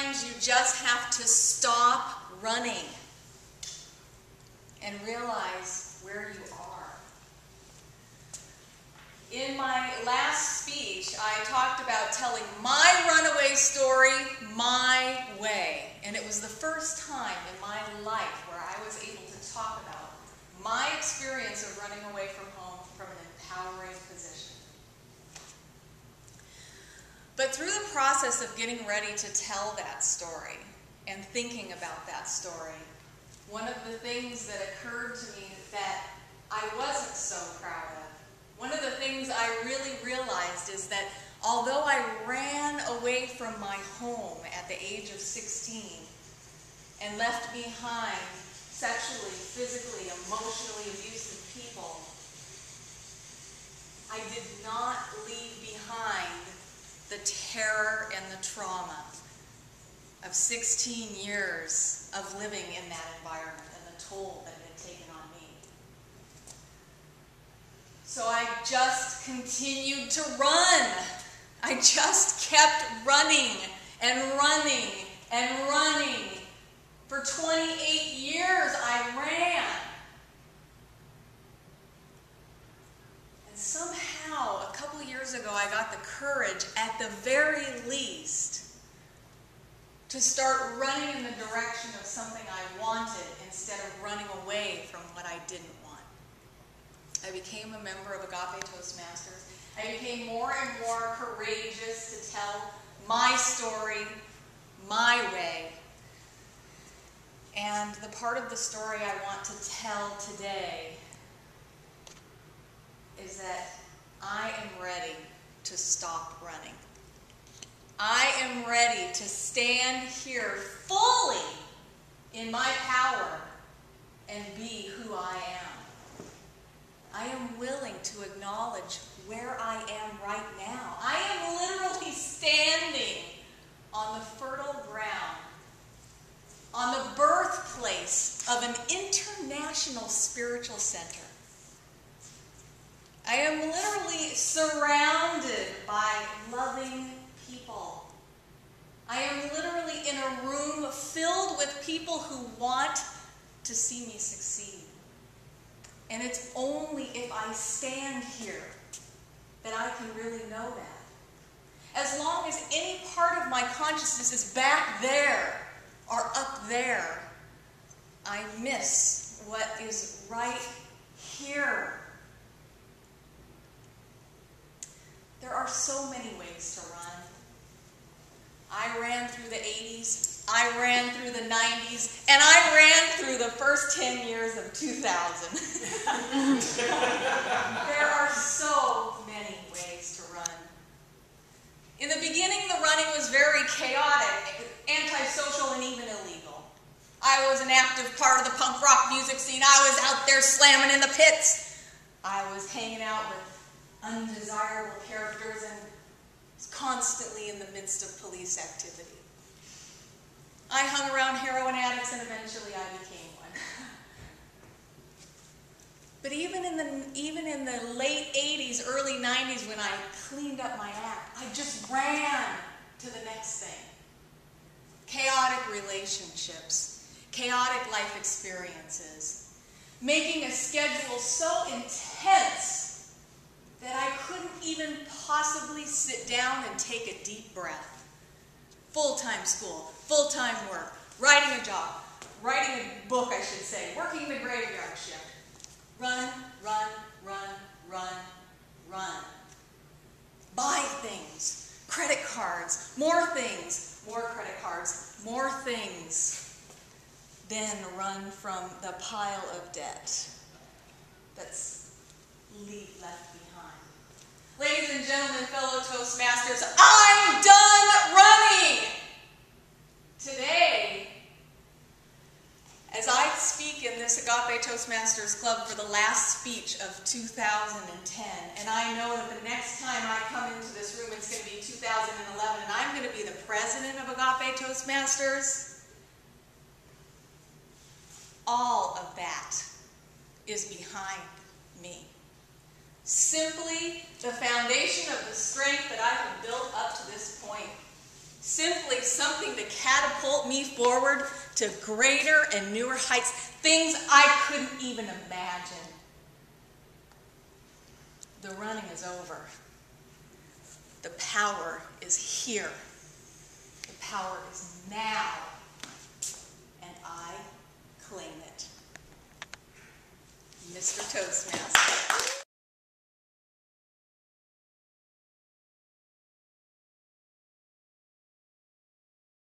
sometimes you just have to stop running and realize where you are. In my last speech, I talked about telling my runaway story my way. And it was the first time in my life where I was able to talk about my experience of running away from home from an empowering position. But through the process of getting ready to tell that story and thinking about that story, one of the things that occurred to me that I wasn't so proud of, one of the things I really realized is that although I ran away from my home at the age of 16 and left behind sexually, physically, emotionally abusive people, I did not leave behind the terror and the trauma of 16 years of living in that environment and the toll that it had taken on me. So I just continued to run. I just kept running and running and running. For 28 years I ran. And somehow, a couple years ago, I got the courage, at the very least, to start running in the direction of something I wanted instead of running away from what I didn't want. I became a member of Agape Toastmasters. I became more and more courageous to tell my story, my way. And the part of the story I want to tell today is that I am ready to stop running. I am ready to stand here fully in my power and be who I am. I am willing to acknowledge where I am right now. I am literally standing on the fertile ground, on the birthplace of an international spiritual center. I am literally surrounded by loving people. I am literally in a room filled with people who want to see me succeed. And it's only if I stand here that I can really know that. As long as any part of my consciousness is back there or up there, I miss what is right here. There are so many ways to run. I ran through the 80s, I ran through the 90s, and I ran through the first 10 years of 2000. There are so many ways to run. In the beginning, the running was very chaotic, antisocial, and even illegal. I was an active part of the punk rock music scene. I was out there slamming in the pits. I was hanging out with undesirable characters and constantly in the midst of police activity. I hung around heroin addicts and eventually I became one. But even in the late 80s, early 90s, when I cleaned up my act, I just ran to the next thing. Chaotic relationships, chaotic life experiences, making a schedule so intense that I couldn't even possibly sit down and take a deep breath. Full-time school, full-time work, writing a job, writing a book, I should say, working the graveyard shift. Run, run, run, run, run. Buy things, credit cards, more things, more credit cards, more things. Then run from the pile of debt that's left behind. Ladies and gentlemen, fellow Toastmasters, I'm done running! Today, as I speak in this Agape Toastmasters Club for the last speech of 2010, and I know that the next time I come into this room it's going to be 2011, and I'm going to be the president of Agape Toastmasters, all of that is behind me. Simply the foundation of the strength that I have built up to this point Simply something to catapult me forward to greater and newer heights, things I couldn't even imagine. The running is over. The power is here. The power is now. And I claim it. Mr. Toastmaster.